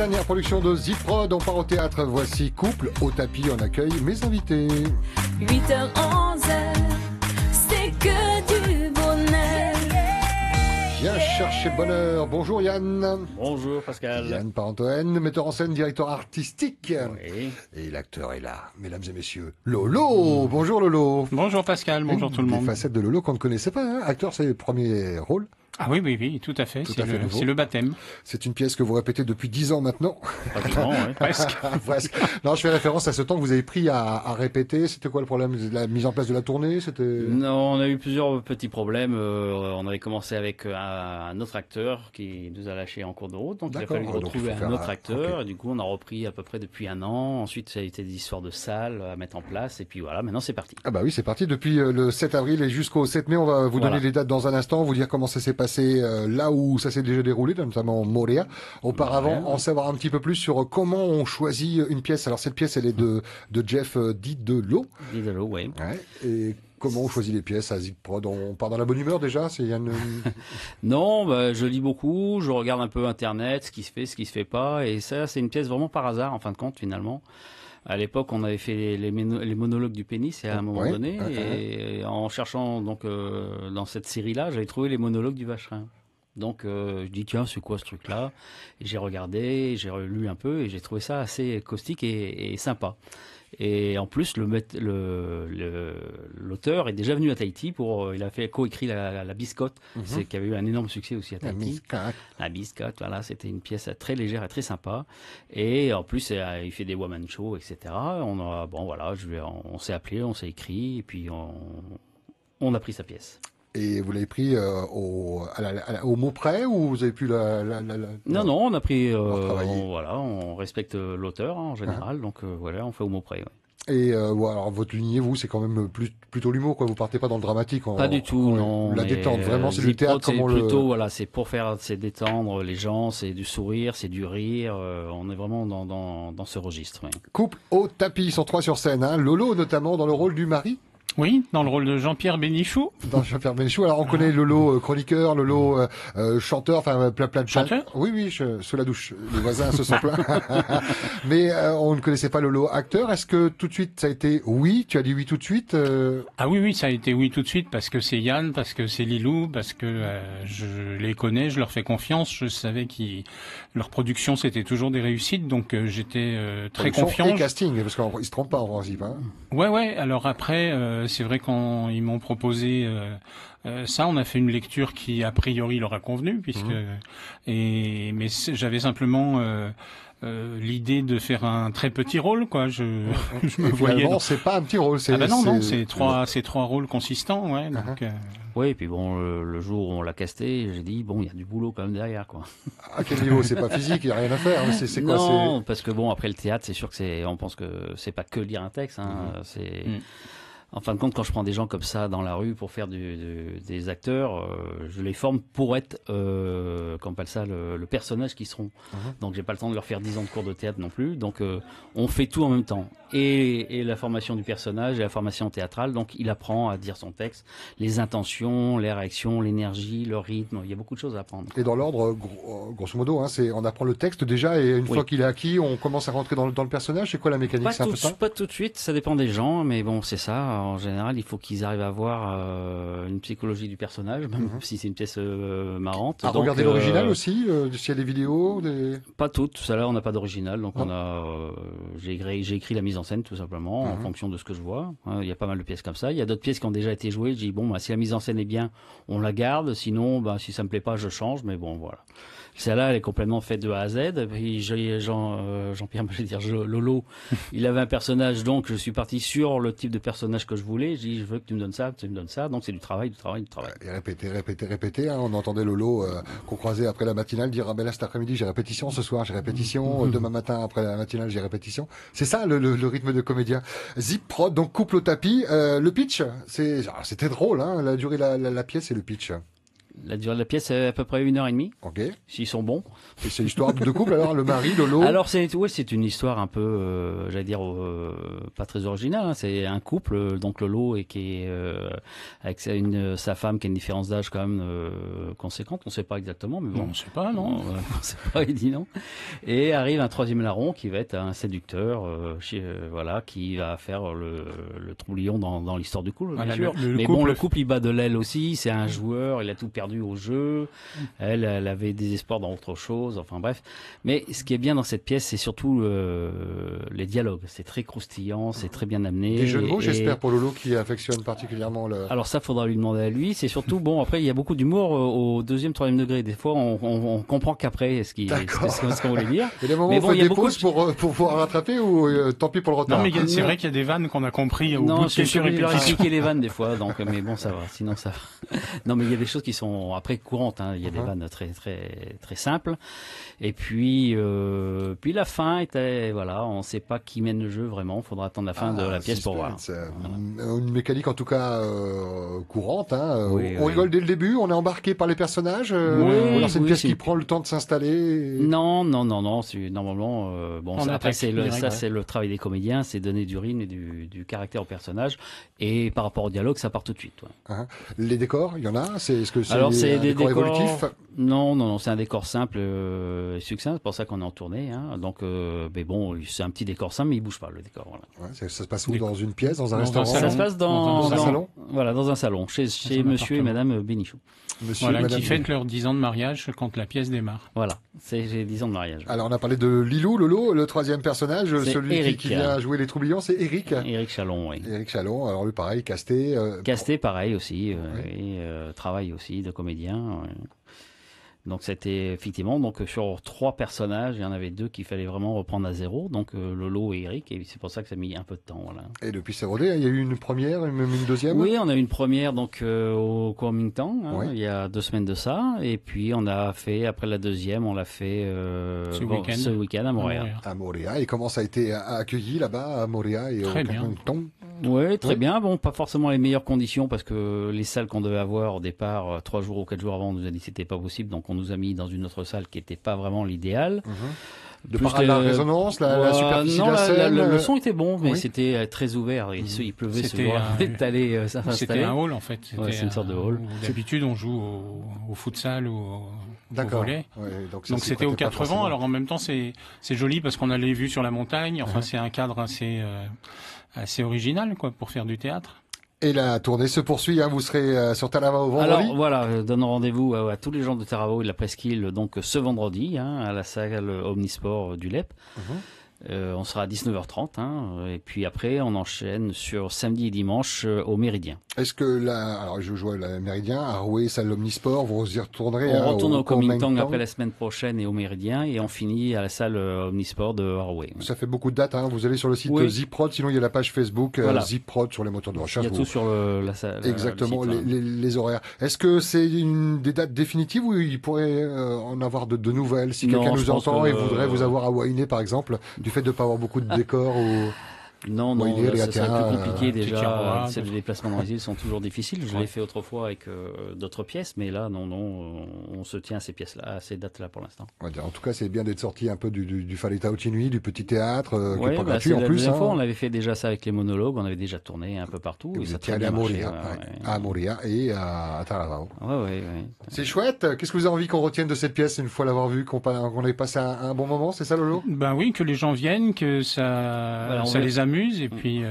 dernière production de Zip-Prod. On part au théâtre. Voici Couple au tapis. On accueille mes invités. 8h, 11h, c'est que du bonheur. Viens chercher le bonheur. Bonjour Yann. Bonjour Pascal. Yann Parentoen, metteur en scène, directeur artistique. Oui. Et l'acteur est là, mesdames et messieurs. Lolo. Bonjour Lolo. Bonjour Pascal, bonjour tout le monde. Des facettes de Lolo qu'on ne connaissait pas. Hein. Acteur, c'est le premier rôle. Ah oui, tout à fait. C'est le baptême. C'est une pièce que vous répétez depuis 10 ans maintenant. Pratiquement, oui. Presque. Presque. Non, je fais référence à ce temps que vous avez pris à répéter. C'était quoi le problème? La mise en place de la tournée? C'était... Non, on a eu plusieurs petits problèmes. On avait commencé avec un autre acteur qui nous a lâché en cours de route. Donc il a fallu retrouver un autre acteur. Okay. Et du coup, on a repris à peu près depuis un an. Ensuite, ça a été des histoires de salles à mettre en place. Et puis voilà, maintenant c'est parti. Ah bah oui, c'est parti. Depuis le 7 avril et jusqu'au 7 mai, on va vous donner les dates dans un instant, vous dire comment ça s'est passé là où ça s'est déjà déroulé, notamment Moréa. Auparavant, en savoir un petit peu plus sur comment on choisit une pièce. Alors cette pièce, elle est de Jeff Didelot. Didelot, oui. Ouais. Et comment on choisit les pièces à Zip-Prod? On part dans la bonne humeur déjà? C'est Yann... Non, bah, je lis beaucoup, je regarde un peu Internet, ce qui se fait pas. Et ça, c'est une pièce vraiment par hasard, en fin de compte, finalement. À l'époque, on avait fait les monologues du pénis à un moment donné, et en cherchant donc dans cette série-là, j'avais trouvé les monologues du vacherin. Donc je dis tiens, c'est quoi ce truc-là? Et j'ai regardé, j'ai relu un peu et j'ai trouvé ça assez caustique et sympa. Et en plus, l'auteur est déjà venu à Tahiti il a coécrit la Biscotte, qui avait eu un énorme succès aussi à Tahiti. La Biscotte, voilà, c'était une pièce très légère et très sympa. Et en plus, il fait des one-man shows, etc. On s'est appelé, on s'est écrit, et puis on a pris sa pièce. Et vous l'avez pris au mot près ou vous avez pu Non, on a pris. On respecte l'auteur en général, donc voilà, on fait au mot près. Ouais. Et alors votre lignée, vous, c'est quand même plutôt l'humour, quoi. Vous partez pas dans le dramatique. Pas du tout, non. La détente, vraiment, c'est du théâtre. C'est pour faire, c'est détendre les gens, c'est du sourire, c'est du rire. On est vraiment dans ce registre. Ouais. Couple au tapis, ils sont 3 sur scène. Hein. Lolo, notamment, dans le rôle du mari. Oui, dans le rôle de Jean-Pierre Bénichou. Dans Jean-Pierre Bénichou. Alors, on connaît Lolo chroniqueur, Lolo chanteur, enfin, plein de chanteur. Oui, sous la douche. Les voisins se sont plaints. Mais on ne connaissait pas Lolo acteur. Est-ce que tout de suite, ça a été oui? Tu as dit oui tout de suite? Ah oui, ça a été oui tout de suite parce que c'est Yann, parce que c'est Lilou, parce que je les connais, je leur fais confiance. Je savais leur production, c'était toujours des réussites, donc j'étais très confiant. Et casting, parce qu'ils se trompent pas en principe. Hein. Ouais. Alors après... c'est vrai quand ils m'ont proposé ça, on a fait une lecture qui a priori leur a convenu mais j'avais simplement l'idée de faire un très petit rôle, quoi. Je me voyais. C'est pas un petit rôle. C'est trois rôles consistants, ouais. Donc, oui, et puis bon, le jour où on l'a casté, j'ai dit bon, il y a du boulot quand même derrière, quoi. À quel niveau? C'est pas physique, il y a rien à faire. C'est quoi? Non, parce que bon, après le théâtre, c'est sûr que on pense que c'est pas que lire un texte, hein. En fin de compte, quand je prends des gens comme ça dans la rue pour faire des acteurs, je les forme pour être, le personnage qu'ils seront. Donc j'ai pas le temps de leur faire 10 ans de cours de théâtre non plus. Donc on fait tout en même temps. Et la formation du personnage et la formation théâtrale. Donc il apprend à dire son texte, les intentions, les réactions, l'énergie, le rythme. Il y a beaucoup de choses à apprendre. Et dans l'ordre, grosso modo, hein, on apprend le texte déjà et une fois qu'il est acquis, on commence à rentrer dans le personnage. C'est quoi la mécanique? Pas tout de suite, ça dépend des gens, mais bon, c'est ça. En général, il faut qu'ils arrivent à avoir une psychologie du personnage, même si c'est une pièce marrante. Regarder l'original aussi, s'il y a des vidéos. Pas toutes. Ça là, on n'a pas d'original, donc j'ai écrit la mise en scène tout simplement en fonction de ce que je vois. Il y a pas mal de pièces comme ça. Il y a d'autres pièces qui ont déjà été jouées. Je dis bon, si la mise en scène est bien, on la garde. Sinon, si ça me plaît pas, je change. Mais bon, voilà. Celle-là, elle est complètement faite de A à Z. Puis Jean-Pierre, je vais dire Lolo, il avait un personnage, donc je suis parti sur le type de personnage que je voulais. Je dis, je veux que tu me donnes ça, tu me donnes ça. Donc c'est du travail. Et répéter. Hein. On entendait Lolo qu'on croisait après la matinale dire ah ben là cet après-midi j'ai répétition, ce soir j'ai répétition, demain matin après la matinale j'ai répétition. C'est ça le rythme de comédien. Zip-Prod, donc couple au tapis. Le pitch, c'était drôle. Hein. La durée la pièce et le pitch. La durée de la pièce, c'est à peu près 1h30, Ok. s'ils sont bons. Et c'est l'histoire de couple, alors, le mari, Lolo. Alors c'est une histoire un peu, j'allais dire, pas très originale. Hein. C'est un couple, donc Lolo et qui est avec sa femme qui a une différence d'âge quand même conséquente. On ne sait pas exactement, mais bon. On sait pas, non. On sait pas, il dit non. Et arrive un troisième larron qui va être un séducteur, voilà, qui va faire le troublion dans l'histoire du couple, Voilà, bien sûr. Mais couple, bon, le couple il bat de l'aile aussi. C'est un joueur, il a tout perdu au jeu. Elle avait des espoirs dans autre chose. Enfin bref. Mais ce qui est bien dans cette pièce, c'est surtout les dialogues. C'est très croustillant, c'est très bien amené. Des jeux de mots, j'espère, pour Lolo qui affectionne particulièrement le... Alors ça, faudra lui demander à lui. C'est surtout, bon, après, il y a beaucoup d'humour au deuxième, troisième degré. Des fois, on comprend qu'après ce qu'on voulait dire. Et les moments Mais où bon, on il y fait a des beaucoup pauses pour pouvoir rattraper ou tant pis pour le retard? Non, mais c'est vrai qu'il y a des vannes qu'on a compris au bout Non, de c'est quelques lui leur répétitions. expliquer les vannes des fois, donc, mais bon, ça va. Sinon, ça va. Non, mais il y a des choses qui sont après courantes. Hein. Il y a des vannes très, très, très simples. Et puis la fin était, voilà, on ne sait pas qui mène le jeu vraiment. Il faudra attendre la fin de la pièce pour voir. Une mécanique en tout cas courante. Hein. Oui, on oui. rigole dès le début, on est embarqué par les personnages. Oui, ou alors c'est une oui, pièce c'est qui une- prend le temps de s'installer. Non. Normalement, bon, On après attaque c'est direct, ouais. c'est le travail des comédiens, c'est donner du rythme et du caractère au personnage. Et par rapport au dialogue, ça part tout de suite. Ouais. Hein. Les décors, il y en a. Est-ce que c'est Alors c'est un des décor décors. évolutif? Non, c'est un décor simple et succinct. C'est pour ça qu'on est en tournée. Hein. Donc, mais bon, c'est un petit décor simple, mais il bouge pas le décor. Voilà. Ouais, ça se passe où? Dans une pièce, dans un Dans un restaurant? salon. Ça se passe Dans un salon? Voilà, dans un salon, chez un Monsieur et appartement. Madame Bénichou. Monsieur, Voilà, madame. qui fêtent leurs 10 ans de mariage quand la pièce démarre. Voilà, j'ai 10 ans de mariage. Alors on a parlé de Lilou, Lolo, le troisième personnage, C'est celui Eric. qui vient jouer les troublions, c'est Eric. Éric Chalon, oui. Eric Chalon, alors lui pareil, casté. Casté, pareil aussi, Ouais. et travail aussi de comédien. Ouais. Donc c'était effectivement sur 3 personnages, il y en avait 2 qu'il fallait vraiment reprendre à zéro, donc Lolo et Eric, et c'est pour ça que ça a mis un peu de temps. Voilà. Et depuis c'est rodé, il y a eu une première, même une deuxième. Oui, on a eu une première au Kuomintang, hein, Oui. il y a 2 semaines de ça, et puis on a fait, après la deuxième, on l'a fait ce week-end à Montréal. À Montréal. Et comment ça a été accueilli là-bas à Montréal et Très au bien. Kuomintang? Oui, très Oui. bien. Bon, pas forcément les meilleures conditions parce que les salles qu'on devait avoir au départ, 3 jours ou 4 jours avant, on nous a dit que c'était pas possible, donc on nous a mis dans une autre salle qui était pas vraiment l'idéal. De Plus par la résonance, la superficie non, de la scène. le son était bon, mais oui. c'était très ouvert. Il pleuvait ce C'était jour-là. un- On est allé C'était s'installer. un hall en fait. Ouais, c'est une sorte de hall. où D'habitude, on joue au futsal ou au D'accord. volley. Ouais, donc ça Donc s'y c'était aux prêtait pas 80. forcément. Alors en même temps, c'est joli parce qu'on a les vues sur la montagne. Enfin, c'est un cadre assez original quoi pour faire du théâtre. Et la tournée se poursuit, hein, vous serez sur Talavao vendredi. Alors voilà, donnons rendez-vous à tous les gens de Taravao et de la Presqu'île donc ce vendredi à la salle Omnisport du LEP. On sera à 19h30 et puis après on enchaîne sur samedi et dimanche au Méridien. Est-ce que alors je joue à la Méridien, à Roué, salle l'Omnisport, vous y retournerez On retourne au Kuomintang Kuomintang. après la semaine prochaine et au Méridien et on finit à la salle Omnisport de Haroué. Ça fait beaucoup de dates, hein. Vous allez sur le site Oui. Ziprod, sinon il y a la page Facebook Voilà. Ziprod sur les moteurs de Il recherche. y a tout sur la salle. Exactement, le site, les horaires. Est-ce que c'est des dates définitives ou il pourrait en avoir de nouvelles si Non, quelqu'un je nous pense entend que et voudrait vous avoir à Wainé par exemple, du fait de ne pas avoir beaucoup de décors ou... Non, Wainé, ça serait Riatea, plus compliqué déjà. Tikiroa, Les déplacements dans les îles sont toujours difficiles. Je Ouais. l'ai fait autrefois avec d'autres pièces, mais là, non, on se tient à ces pièces-là, à ces dates-là pour l'instant. On va dire, en tout cas, c'est bien d'être sorti un peu du Faleta Ochinui, du petit théâtre, qui Ouais, est pas bah, gratuit c'est en la plus. deuxième hein. fois, on avait fait déjà ça avec les monologues, on avait déjà tourné un peu partout. Et Et vous ça a étiez très allé à bien marché, Moria, ouais. à Moria et à Taravao. Ouais. C'est chouette. Qu'est-ce que vous avez envie qu'on retienne de cette pièce une fois l'avoir vue, qu'on ait passé un bon moment, c'est ça, Lolo? Ben oui, que les gens viennent, que ça, Voilà, on ça veut- les amuse et puis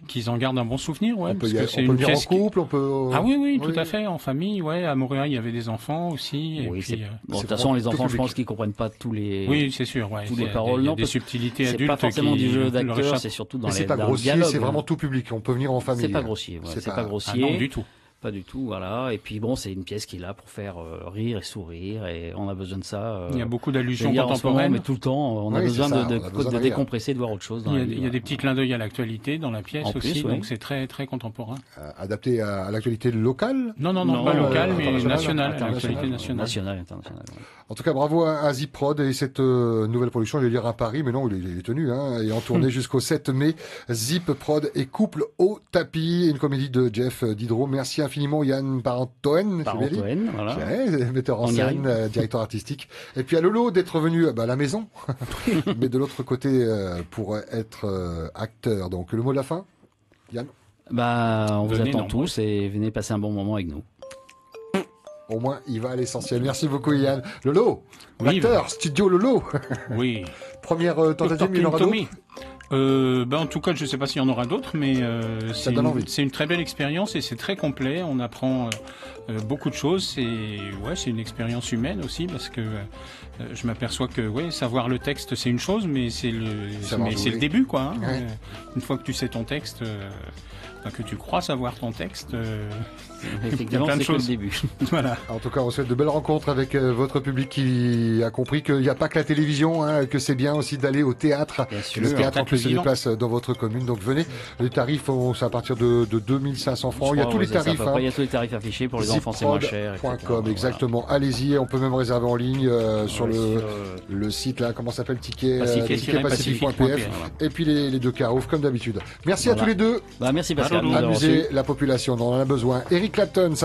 qu'ils en gardent un bon souvenir. Ouais, On peut, parce que c'est on peut une venir en pièce qui- couple, on peut... Ah oui, tout à fait, en famille. Ouais, à Montréal, il y avait des enfants aussi. Et Oui, puis, bon, de c'est toute façon, les vraiment tout enfants, je public. pense qu'ils comprennent pas tous les. oui, c'est sûr. Ouais, tous les il y a paroles, des- il y a non, des parce que subtilités C'est adultes pas forcément qui du jeu leur d'acteur, échappent. c'est surtout dans Mais c'est pas dans le grossier, dialogue, c'est hein. vraiment tout public. On peut venir en famille. C'est pas hein. grossier, ouais, C'est c'est pas- pas Ah grossier. non, du tout. Pas du tout, voilà. Et puis bon, c'est une pièce qui est là pour faire rire et sourire, et on a besoin de ça. Il y a beaucoup je vais d'allusions dire en ce moment, contemporaines. mais tout le temps, on a Oui, besoin c'est ça, de on a besoin de rire. décompresser, de voir autre chose. Dans la vie, Il y a voilà. des petits clins d'œil à l'actualité dans la pièce En plus, aussi, oui. donc c'est très très contemporain. Adapté à l'actualité locale. Non, Non, pas local, mais international, national, international. l'actualité nationale. National, international. Ouais. En tout cas, bravo à Ziprod et cette nouvelle production. Je vais dire à Paris, mais non, il est tenu, hein, et en tournée jusqu'au 7 mai. Zip Prod et couple au tapis, une comédie de Jeff Diderot. Merci infiniment Yann Parentoen. Parentoen, voilà. Metteur en scène, directeur artistique. Et puis à Lolo d'être venu à la maison, mais de l'autre côté pour être acteur. Donc le mot de la fin, Yann? On vous attend tous et venez passer un bon moment avec nous. Au moins, il va à l'essentiel. Merci beaucoup, Yann. Lolo, l'acteur, studio Lolo. Oui. Première tentative, il y en aura d'autres? En tout cas, je ne sais pas s'il y en aura d'autres, mais c'est une très belle expérience et c'est très complet. On apprend beaucoup de choses. C'est une expérience humaine aussi parce que je m'aperçois que savoir le texte c'est une chose, mais c'est le début quoi. Hein. Ouais. Une fois que tu sais ton texte, que tu crois savoir ton texte, effectivement, c'est que le début. Voilà. En tout cas, on souhaite de belles rencontres avec votre public qui a compris qu'il n'y a pas que la télévision, que c'est bien aussi d'aller au théâtre. Bien sûr. Le théâtre en plus se déplace dans votre commune, donc venez. Les tarifs, c'est à partir de 2500 francs. Il y a tous les tarifs. Il y a tous les tarifs affichés pour les enfants, c'est moins cher. .com, exactement. Voilà. Allez-y, on peut même réserver en ligne sur le site là, comment s'appelle, ticketpacifique.pf. Voilà. Et puis les deux caroufs comme d'habitude. Merci à tous les deux. Merci Pascal. Amusez la population, on en a besoin. Eric Clapton